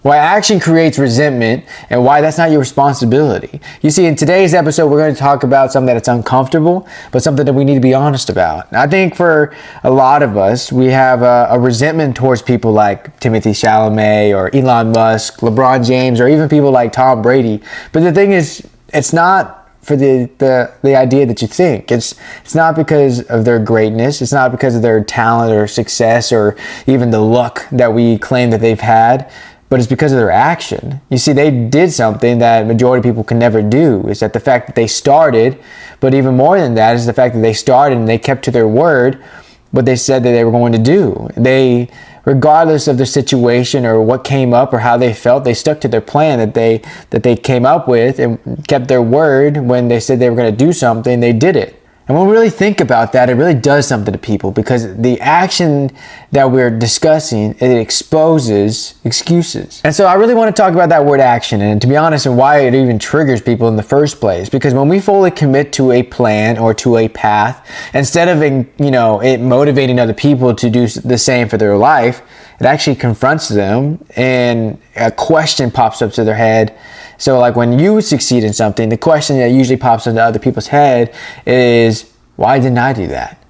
why action creates resentment, and why that's not your responsibility. You see, in today's episode, we're going to talk about something that's uncomfortable, but something that we need to be honest about. And I think for a lot of us, we have a resentment towards people like Timothy Chalamet or Elon Musk, LeBron James, or even people like Tom Brady. But the thing is, it's not for the idea that you think. It's not because of their greatness. It's not because of their talent or success or even the luck that we claim that they've had. But it's because of their action. You see, they did something that majority of people can never do. Is that the fact that they started, but even more than that is the fact that they started and they kept to their word, what they said that they were going to do. They, regardless of the situation or what came up or how they felt, they stuck to their plan that they came up with and kept their word. When they said they were going to do something, they did it. And when we really think about that, it really does something to people, because the action that we're discussing, it exposes excuses. And so I really want to talk about that word action, and to be honest, and why it even triggers people in the first place. Because when we fully commit to a plan or to a path, instead of it motivating other people to do the same for their life, it actually confronts them and a question pops up to their head. So like when you succeed in something, the question that usually pops into other people's head is, why didn't I do that?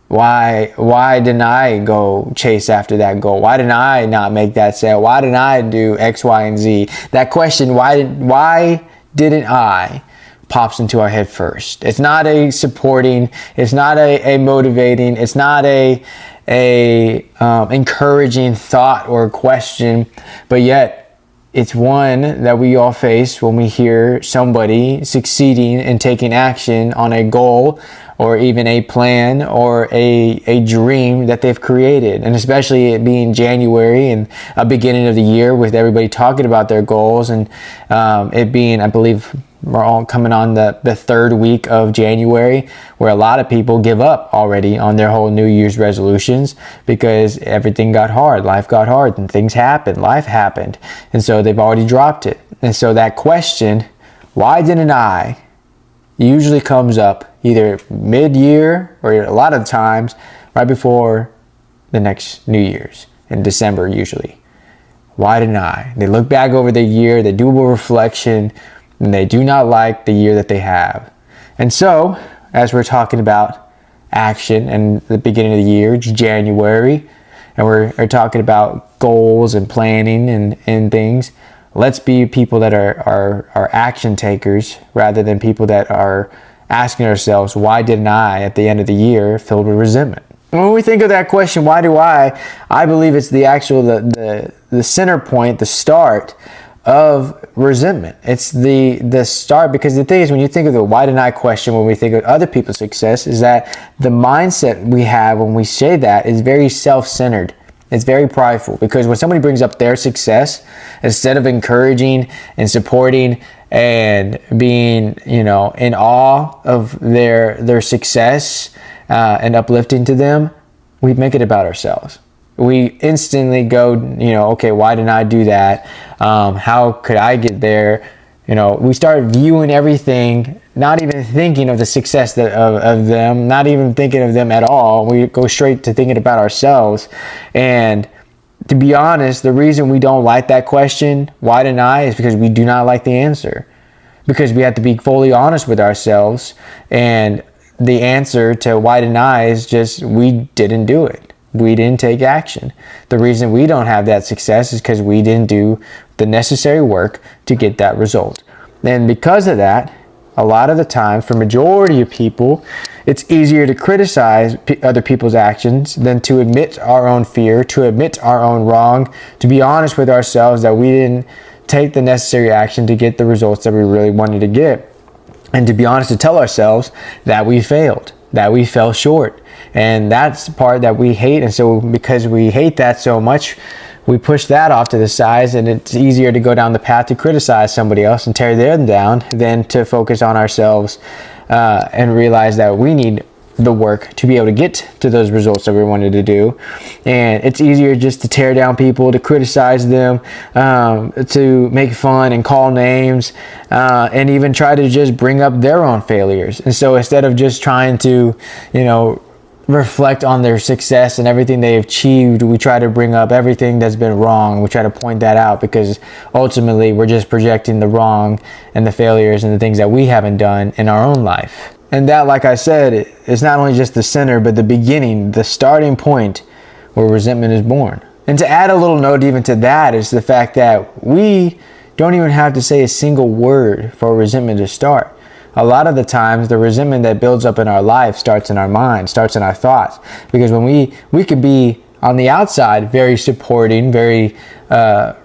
Why didn't I go chase after that goal? Why didn't I not make that sale? Why didn't I do X, Y, and Z? That question, why didn't I, pops into our head first. It's not a supporting, it's not a motivating, it's not a encouraging thought or question, but yet it's one that we all face when we hear somebody succeeding and taking action on a goal or even a plan or a dream that they've created. And especially it being January and a beginning of the year with everybody talking about their goals, and it being, I believe, we're all coming on the third week of January, where a lot of people give up already on their whole New Year's resolutions because everything got hard, life got hard, and things happened, life happened. And so they've already dropped it. And so that question, why didn't I, usually comes up either mid-year or a lot of times right before the next New Year's, in December usually. Why didn't I? They look back over the year, they do a reflection, and they do not like the year that they have. And so, as we're talking about action and the beginning of the year, it's January, and we're talking about goals and planning and things, let's be people that are action takers rather than people that are asking ourselves, why didn't I, at the end of the year, filled with resentment. And when we think of that question, why do I believe it's the actual, the center point, the start of resentment. It's the start, because the thing is, when you think of the why didn't I question, when we think of other people's success, is that the mindset we have when we say that is very self-centered. It's very prideful, because when somebody brings up their success, instead of encouraging and supporting and being, in awe of their success and uplifting to them, we make it about ourselves. We instantly go, okay, why didn't I do that? How could I get there? We start viewing everything, not even thinking of the success of them, not even thinking of them at all. We go straight to thinking about ourselves. And to be honest, the reason we don't like that question, why didn't I, is because we do not like the answer. Because we have to be fully honest with ourselves. And the answer to why didn't I is just, we didn't do it. We didn't take action. The reason we don't have that success is because we didn't do the necessary work to get that result. And because of that, a lot of the time, for majority of people, it's easier to criticize other people's actions than to admit our own fear, to admit our own wrong, to be honest with ourselves that we didn't take the necessary action to get the results that we really wanted to get. And to be honest, to tell ourselves that we failed, that we fell short. And that's the part that we hate. And so because we hate that so much, we push that off to the side, and it's easier to go down the path to criticize somebody else and tear them down than to focus on ourselves and realize that we need the work to be able to get to those results that we wanted to do. And it's easier just to tear down people, to criticize them, to make fun and call names, and even try to just bring up their own failures. And so instead of just trying to, reflect on their success and everything they've achieved, we try to bring up everything that's been wrong. We try to point that out because ultimately we're just projecting the wrong and the failures and the things that we haven't done in our own life. And that, like I said, is not only just the center, but the beginning, the starting point where resentment is born. And to add a little note even to that is the fact that we don't even have to say a single word for resentment to start. A lot of the times, the resentment that builds up in our life starts in our mind, starts in our thoughts. Because when we could be on the outside very supporting, very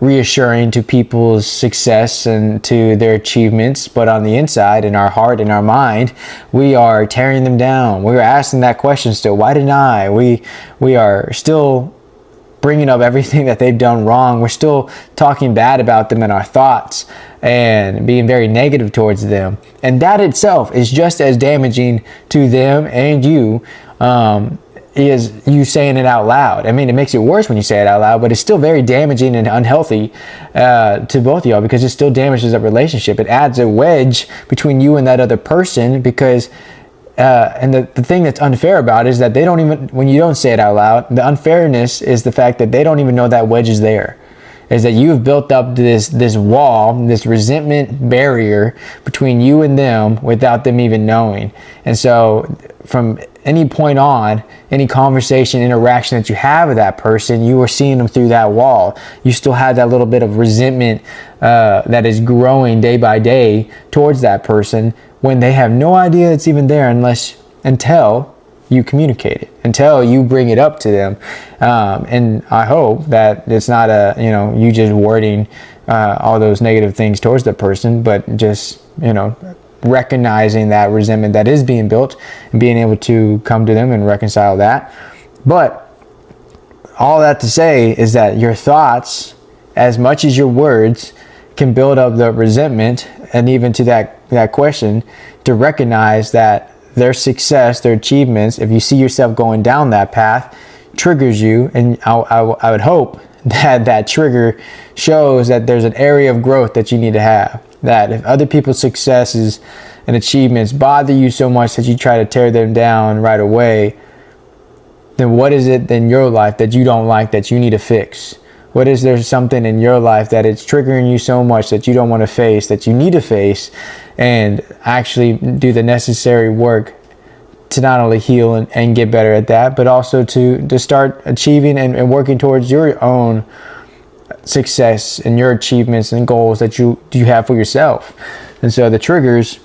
reassuring to people's success and to their achievements, but on the inside, in our heart, in our mind, we are tearing them down. We are asking that question still, why didn't I? We are still bringing up everything that they've done wrong. We're still talking bad about them in our thoughts and being very negative towards them. And that itself is just as damaging to them and you is you saying it out loud. I mean, it makes it worse when you say it out loud, but it's still very damaging and unhealthy to both of y'all because it still damages a relationship. It adds a wedge between you and that other person because and the thing that's unfair about it is that they don't even, when you don't say it out loud, the unfairness is the fact that they don't even know that wedge is there. Is that you've built up this wall, this resentment barrier between you and them without them even knowing. And so from any point on, any conversation, interaction that you have with that person, you are seeing them through that wall. You still have that little bit of resentment that is growing day by day towards that person when they have no idea it's even there until you communicate it, until you bring it up to them. And I hope that it's not you just wording all those negative things towards the person, but just, recognizing that resentment that is being built and being able to come to them and reconcile that. But all that to say is that your thoughts, as much as your words, can build up the resentment, and even to that question, to recognize that their success, their achievements, if you see yourself going down that path, triggers you. And I would hope that trigger shows that there's an area of growth that you need to have. That if other people's successes and achievements bother you so much that you try to tear them down right away, then what is it in your life that you don't like that you need to fix? What is there something in your life that it's triggering you so much that you don't want to face, that you need to face, and actually do the necessary work to not only heal and get better at that, but also to start achieving and working towards your own success and your achievements and goals that you have for yourself. And so the triggers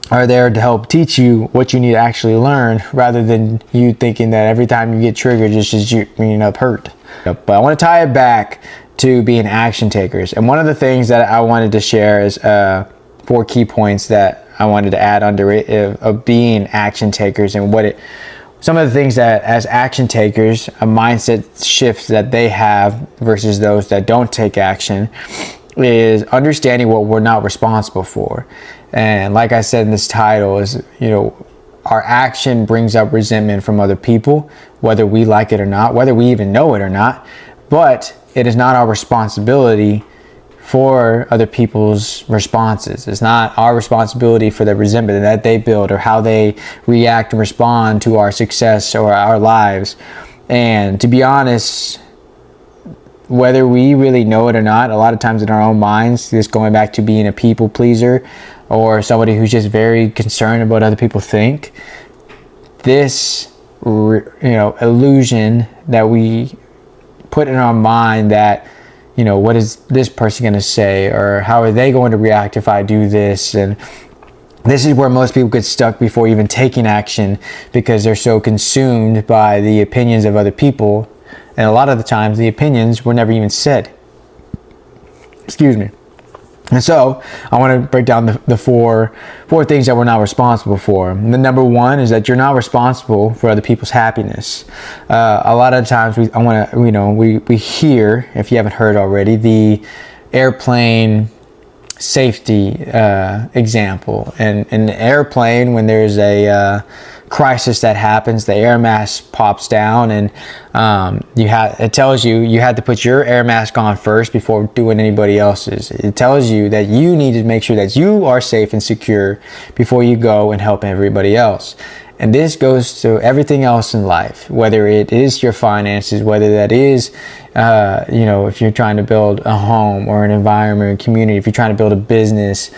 are there to help teach you what you need to actually learn, rather than you thinking that every time you get triggered, it's just you being up hurt. But I want to tie it back to being action takers. And one of the things that I wanted to share is 4 key points that I wanted to add under it of being action takers, and some of the things that as action takers, a mindset shifts that they have versus those that don't take action, is understanding what we're not responsible for. And like I said in this title is, our action brings up resentment from other people, whether we like it or not, whether we even know it or not. But it is not our responsibility for other people's responses. It's not our responsibility for the resentment that they build or how they react and respond to our success or our lives. And to be honest, whether we really know it or not, a lot of times in our own minds, this going back to being a people pleaser or somebody who's just very concerned about what other people think, this illusion that we put in our mind that, what is this person going to say, or how are they going to react if I do this? And this is where most people get stuck before even taking action, because they're so consumed by the opinions of other people. And a lot of the times the opinions were never even said. Excuse me. And so I want to break down the four things that we're not responsible for. And the number one is that you're not responsible for other people's happiness. A lot of times we hear, if you haven't heard already, the airplane safety example. And in the airplane, when there's a crisis that happens, the air mask pops down, and it tells you had to put your air mask on first before doing anybody else's. It tells you that you need to make sure that you are safe and secure before you go and help everybody else. And this goes to everything else in life, whether it is your finances, whether that is, if you're trying to build a home or an environment or a community, if you're trying to build a business,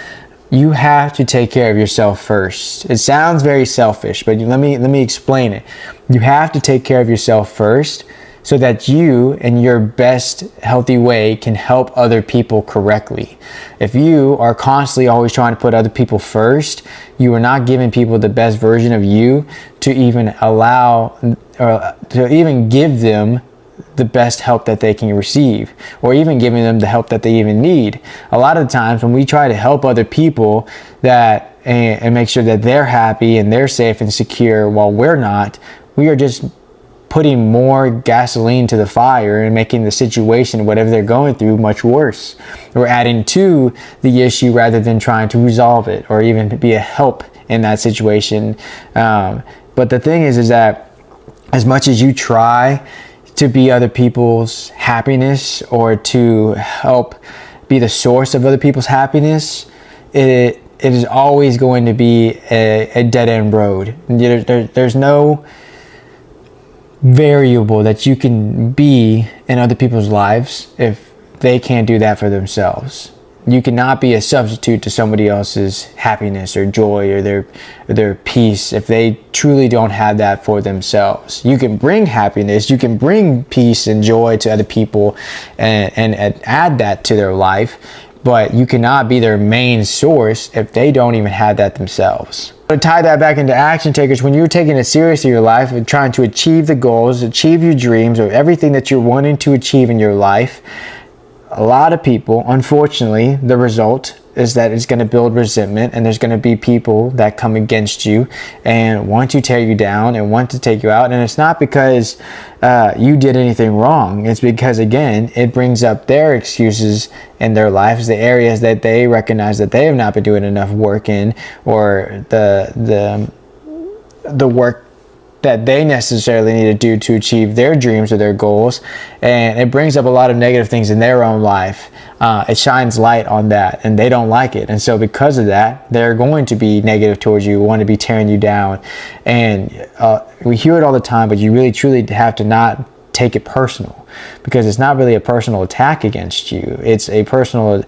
you have to take care of yourself first. It sounds very selfish, but let me explain it. You have to take care of yourself first so that you, in your best healthy way, can help other people correctly. If you are constantly always trying to put other people first, you are not giving people the best version of you to even allow or to even give them the best help that they can receive, or even giving them the help that they even need. A lot of times when we try to help other people and make sure that they're happy and they're safe and secure while we're not, we are just putting more gasoline to the fire and making the situation, whatever they're going through, much worse. We're adding to the issue rather than trying to resolve it or even be a help in that situation. But the thing is that as much as you try to be other people's happiness or to help be the source of other people's happiness, it is always going to be a dead-end road. There's no variable that you can be in other people's lives if they can't do that for themselves. You cannot be a substitute to somebody else's happiness or joy or their peace if they truly don't have that for themselves. You can bring happiness, you can bring peace and joy to other people and add that to their life, but you cannot be their main source if they don't even have that themselves. To tie that back into action takers, when you're taking it serious in your life and trying to achieve the goals, achieve your dreams, or everything that you're wanting to achieve in your life, a lot of people, unfortunately, the result is that it's going to build resentment, and there's going to be people that come against you and want to tear you down and want to take you out. And it's not because you did anything wrong. It's because, again, it brings up their excuses in their lives, the areas that they recognize that they have not been doing enough work in, or the work that they necessarily need to do to achieve their dreams or their goals. And it brings up a lot of negative things in their own life. It shines light on that, and they don't like it. And so because of that, they're going to be negative towards you, want to be tearing you down. And we hear it all the time, but you really truly have to not take it personal, because it's not really a personal attack against you. It's a personal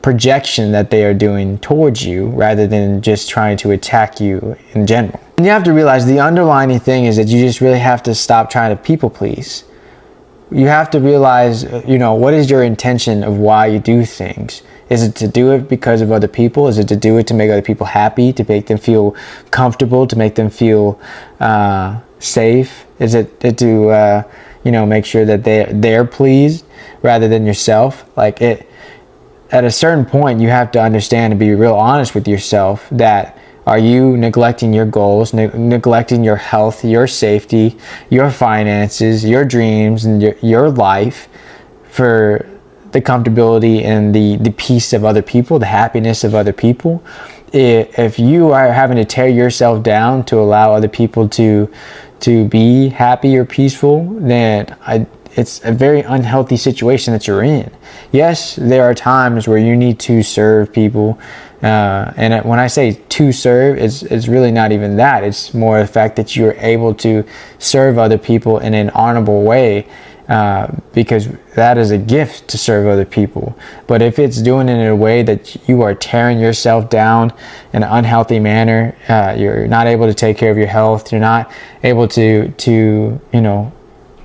projection that they are doing towards you rather than just trying to attack you in general. And you have to realize the underlying thing is that you just really have to stop trying to people please. You have to realize, what is your intention of why you do things? Is it to do it because of other people? Is it to do it to make other people happy, to make them feel comfortable, to make them feel safe? Is it to make sure that they're pleased rather than yourself? At a certain point, you have to understand and be real honest with yourself that are you neglecting your goals, neglecting your health, your safety, your finances, your dreams, and your life for the comfortability and the peace of other people, the happiness of other people? If you are having to tear yourself down to allow other people to be happy or peaceful, then it's a very unhealthy situation that you're in. Yes, there are times where you need to serve people. And when I say to serve, it's really not even that. It's more the fact that you're able to serve other people in an honorable way, because that is a gift to serve other people. But if it's doing it in a way that you are tearing yourself down in an unhealthy manner, you're not able to take care of your health, you're not able to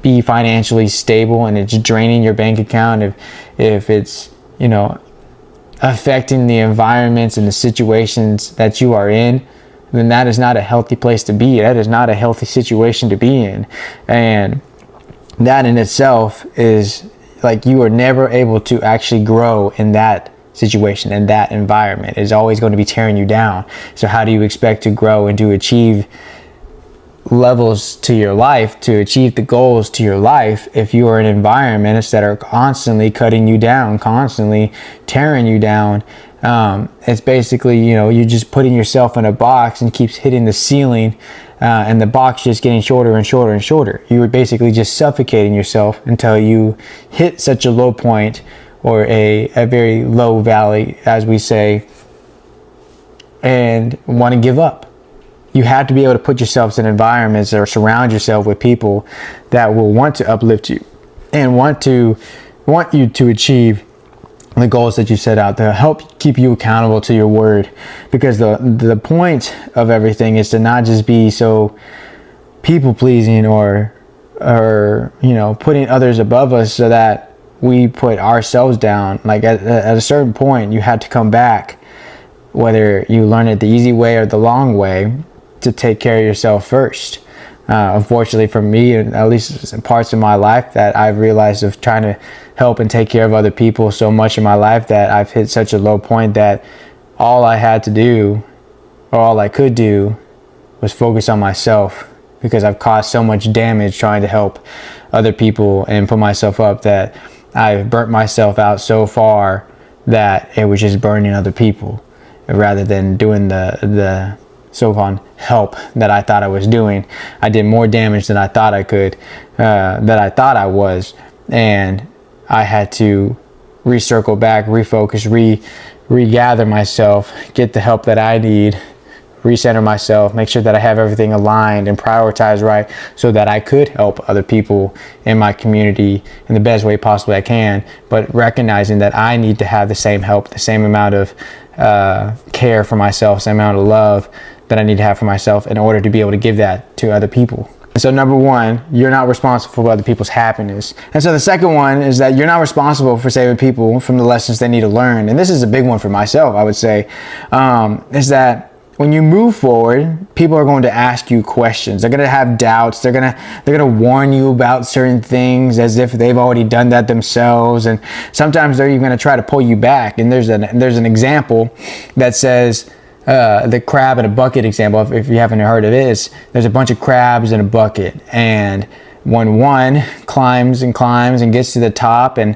be financially stable, and it's draining your bank account, if it's affecting the environments and the situations that you are in, then that is not a healthy place to be. That is not a healthy situation to be in. And that in itself is you are never able to actually grow in that situation and that environment. It's always going to be tearing you down. So how do you expect to grow and to achieve levels to your life, to achieve the goals to your life, if you are in environments that are constantly cutting you down, constantly tearing you down? It's basically, you're just putting yourself in a box and keeps hitting the ceiling, and the box just getting shorter and shorter and shorter. You are basically just suffocating yourself until you hit such a low point, or a very low valley, as we say, and want to give up. you have to be able to put yourselves in environments or surround yourself with people that will want to uplift you and want you to achieve the goals that you set out, to help keep you accountable to your word. Because the point of everything is to not just be so people pleasing or putting others above us so that we put ourselves down. Like at a certain point, you had to come back, whether you learn it the easy way or the long way, to take care of yourself first. Unfortunately for me, at least in parts of my life that I've realized of trying to help and take care of other people so much in my life, that I've hit such a low point that all I had to do, or all I could do, was focus on myself, because I've caused so much damage trying to help other people and put myself up, that I've burnt myself out so far that it was just burning other people rather than doing the so-called help that I thought I was doing. I did more damage than I thought I could, that I thought I was, and I had to recircle back, refocus, regather myself, get the help that I need, recenter myself, make sure that I have everything aligned and prioritized right, so that I could help other people in my community in the best way possible I can, but recognizing that I need to have the same help, the same amount of care for myself, same amount of love that I need to have for myself in order to be able to give that to other people. And so number one, you're not responsible for other people's happiness. And so the second one is that you're not responsible for saving people from the lessons they need to learn. And this is a big one for myself, I would say, is that when you move forward, people are going to ask you questions. They're going to have doubts. They're going to warn you about certain things as if they've already done that themselves. And sometimes they're even going to try to pull you back. And there's an example that says, the crab in a bucket example, if you haven't heard of it, there's a bunch of crabs in a bucket, and when one climbs and climbs and gets to the top and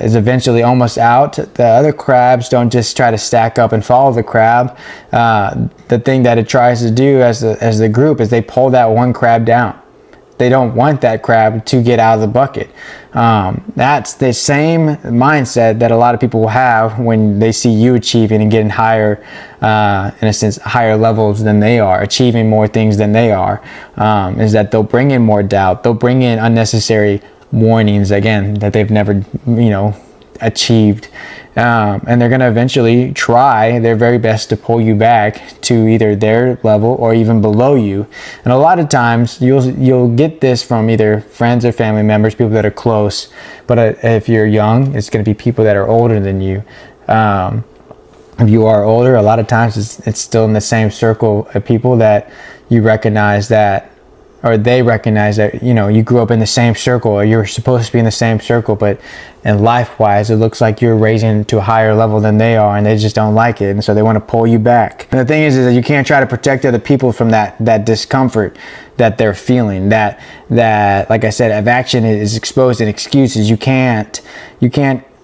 is eventually almost out, the other crabs don't just try to stack up and follow the crab. The thing that it tries to do as the group is they pull that one crab down. They don't want that crab to get out of the bucket. That's the same mindset that a lot of people will have when they see you achieving and getting higher, in a sense, higher levels than they are, achieving more things than they are, is that they'll bring in more doubt. They'll bring in unnecessary warnings, again, that they've never, achieved. And they're going to eventually try their very best to pull you back to either their level or even below you. And a lot of times you'll get this from either friends or family members, people that are close. But if you're young, it's going to be people that are older than you. If you are older, a lot of times it's still in the same circle of people that you recognize that, or they recognize that, you grew up in the same circle, or you're supposed to be in the same circle, but in life-wise, it looks like you're raising to a higher level than they are, and they just don't like it, and so they want to pull you back. And the thing is that you can't try to protect other people from that discomfort that they're feeling, that like I said, if action is exposed in excuses, you can't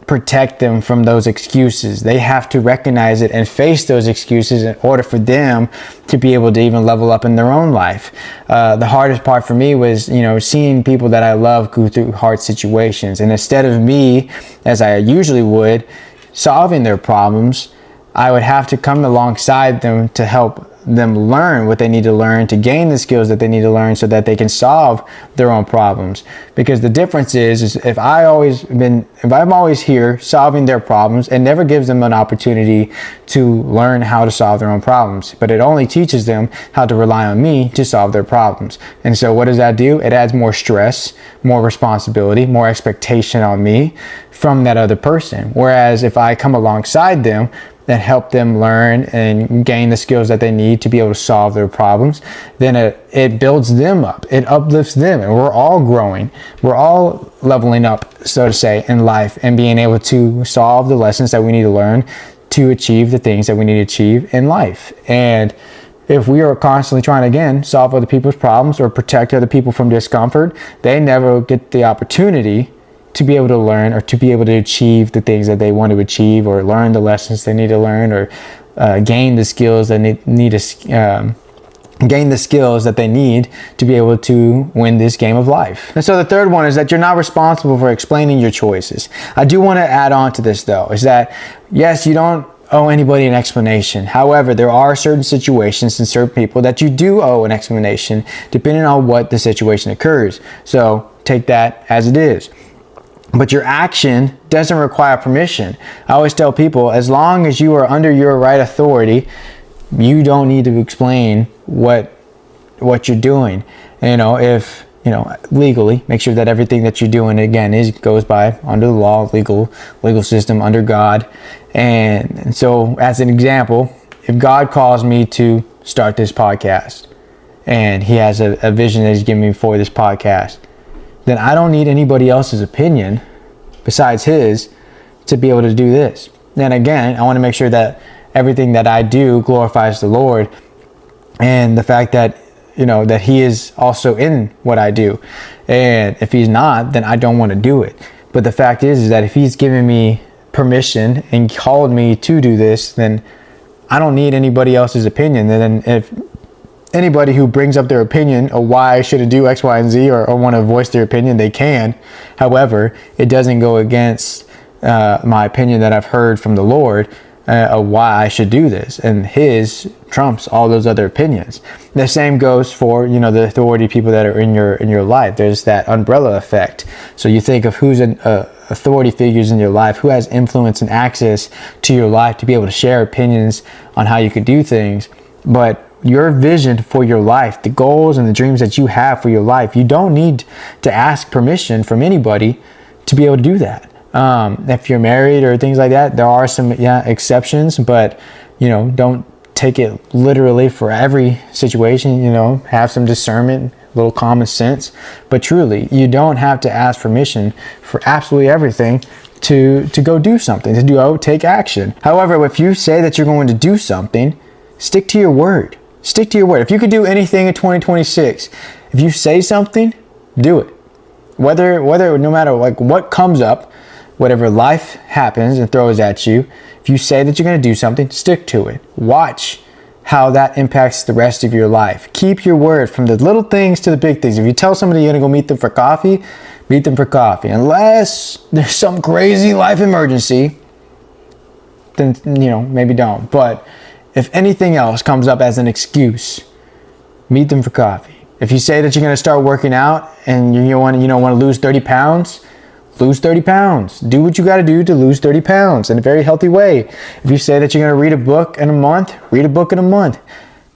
protect them from those excuses. They have to recognize it and face those excuses in order for them to be able to even level up in their own life. The hardest part for me was, seeing people that I love go through hard situations. And instead of me, as I usually would, solving their problems, I would have to come alongside them to help them learn what they need to learn, to gain the skills that they need to learn so that they can solve their own problems. Because the difference is if I'm always here solving their problems, it never gives them an opportunity to learn how to solve their own problems, but it only teaches them how to rely on me to solve their problems. And so what does that do? It adds more stress, more responsibility, more expectation on me from that other person. Whereas if I come alongside them and help them learn and gain the skills that they need to be able to solve their problems, then it builds them up, it uplifts them, and we're all growing, we're all leveling up, so to say, in life, and being able to solve the lessons that we need to learn to achieve the things that we need to achieve in life. And if we are constantly trying to, again, solve other people's problems or protect other people from discomfort, they never get the opportunity to be able to learn or to be able to achieve the things that they want to achieve, or learn the lessons they need to learn, or gain the skills that they need to be able to win this game of life. And so the third one is that you're not responsible for explaining your choices. I do want to add on to this, though, is that yes, you don't owe anybody an explanation. However, there are certain situations and certain people that you do owe an explanation depending on what the situation occurs. So take that as it is. But your action doesn't require permission. I always tell people, as long as you are under your right authority, you don't need to explain what you're doing. If legally, make sure that everything that you're doing, again, goes by under the law, legal system, under God. And so, as an example, if God calls me to start this podcast, and He has a vision that He's given me for this podcast, then I don't need anybody else's opinion besides His to be able to do this. And again, I want to make sure that everything that I do glorifies the Lord, and the fact that that He is also in what I do. And if He's not, then I don't want to do it. But the fact is that if He's given me permission and called me to do this, then I don't need anybody else's opinion. And then if anybody who brings up their opinion of why I shouldn't do X, Y, and Z, or want to voice their opinion, they can. However, it doesn't go against my opinion that I've heard from the Lord of why I should do this, and His trumps all those other opinions. The same goes for the authority people that are in your life. There's that umbrella effect. So you think of who's an authority figures in your life, who has influence and access to your life to be able to share opinions on how you could do things. But your vision for your life, the goals and the dreams that you have for your life, you don't need to ask permission from anybody to be able to do that. If you're married or things like that, there are some exceptions, but don't take it literally for every situation. Have some discernment, a little common sense. But truly, you don't have to ask permission for absolutely everything to go do something, take action. However, if you say that you're going to do something, stick to your word. Stick to your word. If you could do anything in 2026, if you say something, do it. Whether no matter what comes up, whatever life happens and throws at you, if you say that you're going to do something, stick to it. Watch how that impacts the rest of your life. Keep your word, from the little things to the big things. If you tell somebody you're going to go meet them for coffee, meet them for coffee. Unless there's some crazy life emergency, then maybe don't. But if anything else comes up as an excuse, meet them for coffee. If you say that you're going to start working out and you want to lose 30 pounds, lose 30 pounds. Do what you got to do to lose 30 pounds in a very healthy way. If you say that you're going to read a book in a month, read a book in a month.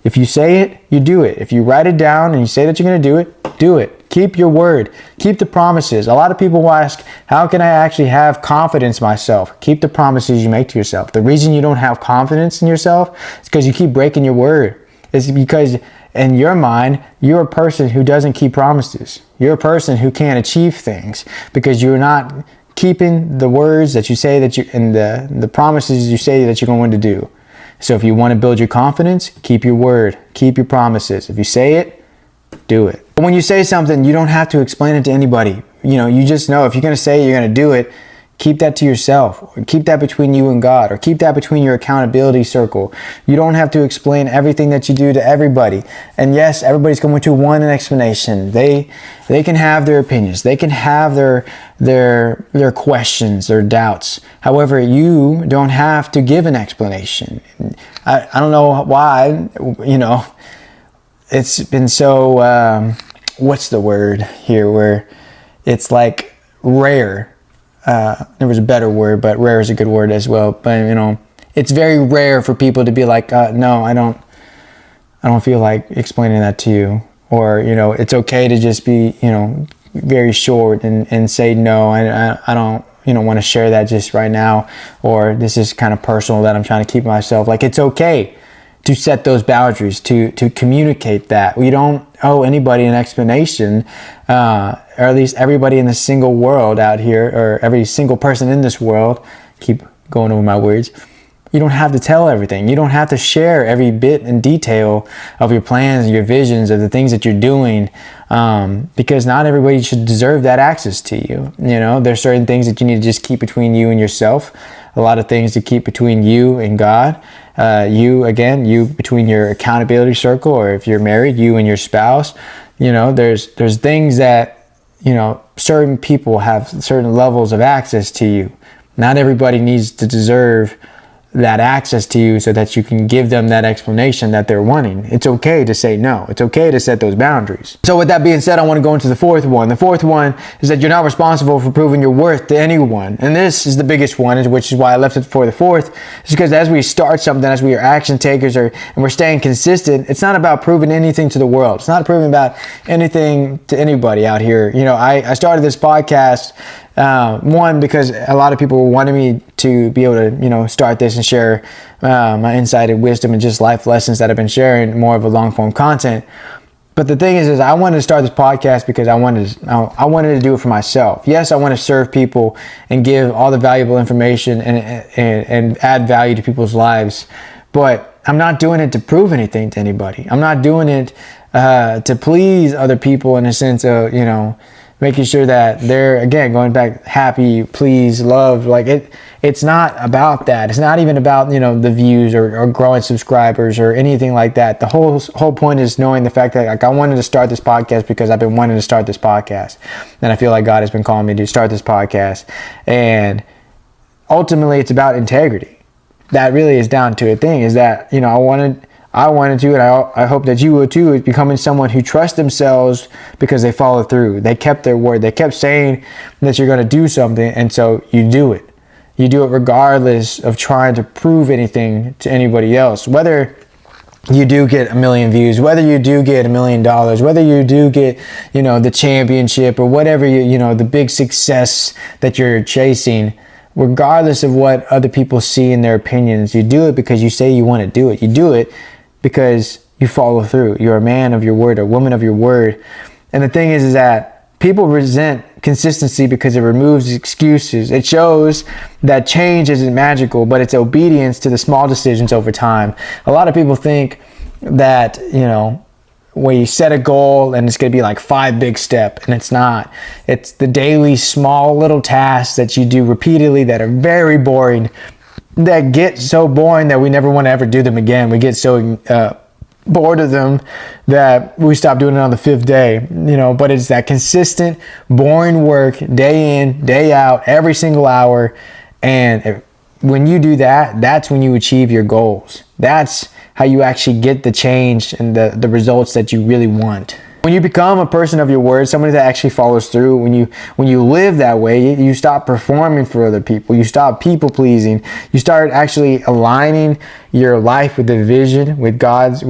If you say it, you do it. If you write it down and you say that you're going to do it, do it. Keep your word. Keep the promises. A lot of people ask, how can I actually have confidence in myself? Keep the promises you make to yourself. The reason you don't have confidence in yourself is because you keep breaking your word. It's because in your mind, you're a person who doesn't keep promises. You're a person who can't achieve things because you're not keeping the words that you say and the promises you say that you're going to do. So if you want to build your confidence, keep your word, keep your promises. If you say it, do it. But when you say something, you don't have to explain it to anybody. You just know if you're going to say it, you're going to do it. Keep that to yourself, or keep that between you and God, or keep that between your accountability circle. You don't have to explain everything that you do to everybody. And yes, everybody's going to want an explanation. They can have their opinions. They can have their questions, their doubts. However, you don't have to give an explanation. I don't know why, it's been so, what's the word here, where it's like rare. There was a better word, but rare is a good word as well. But it's very rare for people to be like, no, I don't feel like explaining that to you. Or it's okay to just be very short and say no. I don't want to share that just right now. Or this is kind of personal that I'm trying to keep myself. Like, it's okay to set those boundaries, to communicate that. We don't owe anybody an explanation, or at least everybody in the single world out here, or every single person in this world, keep going over my words, you don't have to tell everything. You don't have to share every bit and detail of your plans, your visions, of the things that you're doing, because not everybody should deserve that access to you. There's certain things that you need to just keep between you and yourself. A lot of things to keep between you and God. You between your accountability circle, or if you're married, you and your spouse. There's things that certain people have certain levels of access to you. Not everybody needs to deserve that access to you so that you can give them that explanation that they're wanting. It's okay to say no. It's okay to set those boundaries. So with that being said, I want to go into the fourth one. The fourth one is that you're not responsible for proving your worth to anyone. And this is the biggest one, which is why I left it for the fourth. It's because as we start something, as we are action takers and we're staying consistent, it's not about proving anything to the world. It's not proving about anything to anybody out here. I started this podcast one, because a lot of people wanted me to be able to, start this and share my insight and wisdom and just life lessons that I've been sharing, more of a long form content. But the thing is I wanted to start this podcast because I wanted to do it for myself. Yes, I want to serve people and give all the valuable information and add value to people's lives. But I'm not doing it to prove anything to anybody. I'm not doing it to please other people in a sense of, making sure that they're, again, going back, happy, pleased, loved. Like it's not about that. It's not even about, the views or growing subscribers or anything like that. The whole point is knowing the fact that, like, I wanted to start this podcast because I've been wanting to start this podcast. And I feel like God has been calling me to start this podcast. And ultimately it's about integrity. That really is down to a thing, is that, I wanted to, and I hope that you will too, is becoming someone who trusts themselves because they follow through. They kept their word. They kept saying that you're going to do something, and so you do it. You do it regardless of trying to prove anything to anybody else. Whether you do get 1 million views, whether you do get $1 million, whether you do get, the championship or whatever, the big success that you're chasing, regardless of what other people see in their opinions, you do it because you say you want to do it. You do it because you follow through. You're a man of your word, a woman of your word. And the thing is that people resent consistency because it removes excuses. It shows that change isn't magical, but it's obedience to the small decisions over time. A lot of people think that, when you set a goal and it's going to be like 5 big steps, and it's not. It's the daily small little tasks that you do repeatedly that are very boring, that get so boring that we never want to ever do them again. We get so bored of them that we stop doing it on the 5th day, but it's that consistent, boring work, day in, day out, every single hour. And when you do that, that's when you achieve your goals. That's how you actually get the change and the results that you really want. When you become a person of your word, somebody that actually follows through, when you live that way, you stop performing for other people. You stop people pleasing. You start actually aligning your life with the vision, with God's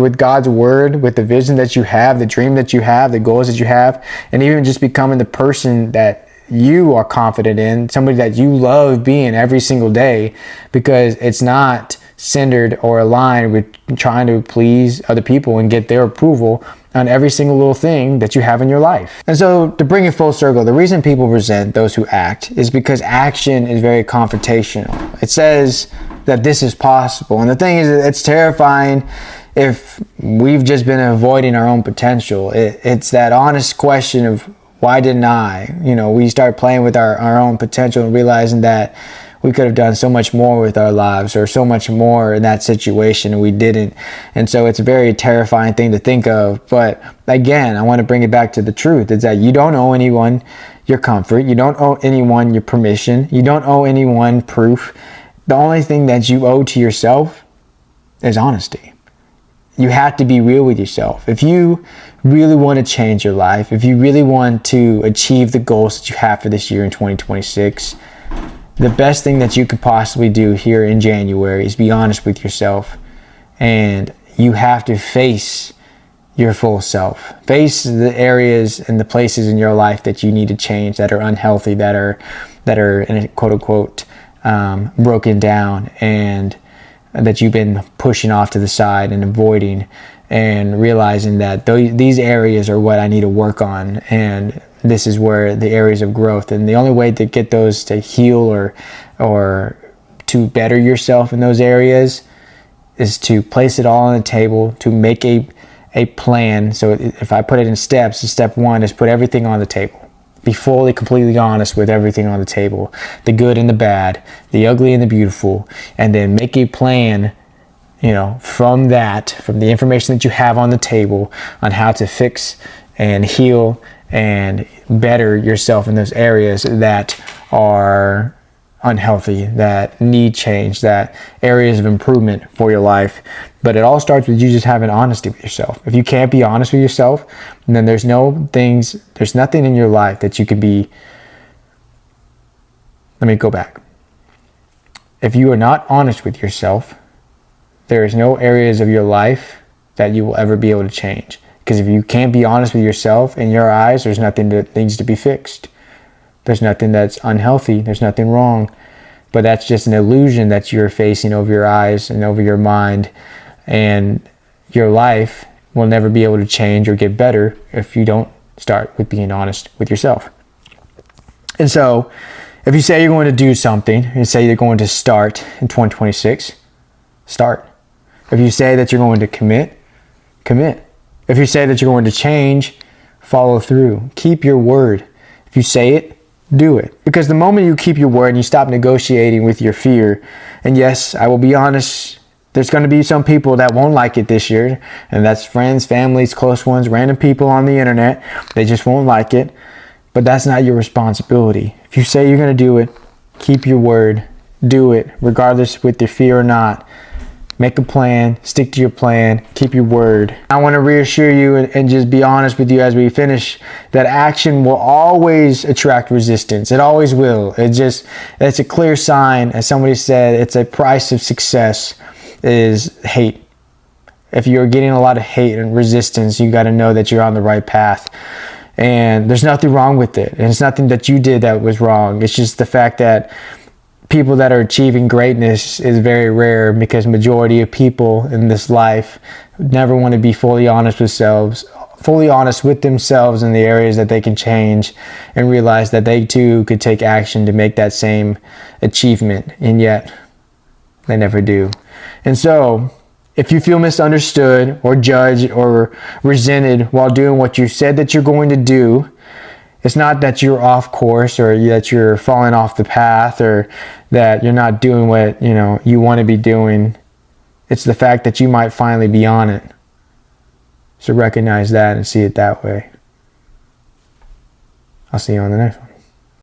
word, with the vision that you have, the dream that you have, the goals that you have, and even just becoming the person that you are confident in, somebody that you love being every single day, because it's not centered or aligned with trying to please other people and get their approval on every single little thing that you have in your life. And so, to bring it full circle, the reason people resent those who act is because action is very confrontational. It says that this is possible. And the thing is, it's terrifying if we've just been avoiding our own potential. It's that honest question of, why didn't I? We start playing with our own potential and realizing that we could have done so much more with our lives, or so much more in that situation, and we didn't. And so it's a very terrifying thing to think of. But again, I want to bring it back to the truth. It's that you don't owe anyone your comfort. You don't owe anyone your permission. You don't owe anyone proof. The only thing that you owe to yourself is honesty. You have to be real with yourself. If you really want to change your life, if you really want to achieve the goals that you have for this year in 2026, the best thing that you could possibly do here in January is be honest with yourself. And you have to face your full self. Face the areas and the places in your life that you need to change, that are unhealthy, that are in quote unquote broken down, and that you've been pushing off to the side and avoiding, and realizing that these areas are what I need to work on, and this is where the areas of growth. And the only way to get those to heal or to better yourself in those areas is to place it all on the table, to make a plan. So if I put it in steps, step 1 is put everything on the table. Be fully, completely honest with everything on the table, the good and the bad, the ugly and the beautiful, and then make a plan, from the information that you have on the table, on how to fix and heal and better yourself in those areas that are unhealthy, that need change, that areas of improvement for your life. But it all starts with you just having honesty with yourself. If you can't be honest with yourself, then there's nothing in your life that you could be. Let me go back. If you are not honest with yourself, there is no areas of your life that you will ever be able to change. Because if you can't be honest with yourself, in your eyes, there's nothing that needs to be fixed. There's nothing that's unhealthy. There's nothing wrong. But that's just an illusion that you're facing over your eyes and over your mind. And your life will never be able to change or get better if you don't start with being honest with yourself. And so, if you say you're going to do something, you say you're going to start in 2026, start. If you say that you're going to commit, commit. If you say that you're going to change, follow through. Keep your word. If you say it, do it. Because the moment you keep your word and you stop negotiating with your fear, and yes, I will be honest, there's going to be some people that won't like it this year, and that's friends, families, close ones, random people on the internet. They just won't like it, but that's not your responsibility. If you say you're going to do it, keep your word, do it, regardless with your fear or not. Make a plan, stick to your plan, keep your word. I want to reassure you and just be honest with you as we finish that action will always attract resistance. It always will. It's a clear sign, as somebody said, it's a price of success is hate. If you're getting a lot of hate and resistance, you got to know that you're on the right path. And there's nothing wrong with it. And it's nothing that you did that was wrong. It's just the fact that people that are achieving greatness is very rare, because majority of people in this life never want to be fully honest with themselves in the areas that they can change, and realize that they too could take action to make that same achievement, and yet they never do. And so if you feel misunderstood or judged or resented while doing what you said that you're going to do, it's not that you're off course or that you're falling off the path or that you're not doing what you want to be doing. It's the fact that you might finally be on it. So recognize that and see it that way. I'll see you on the next one.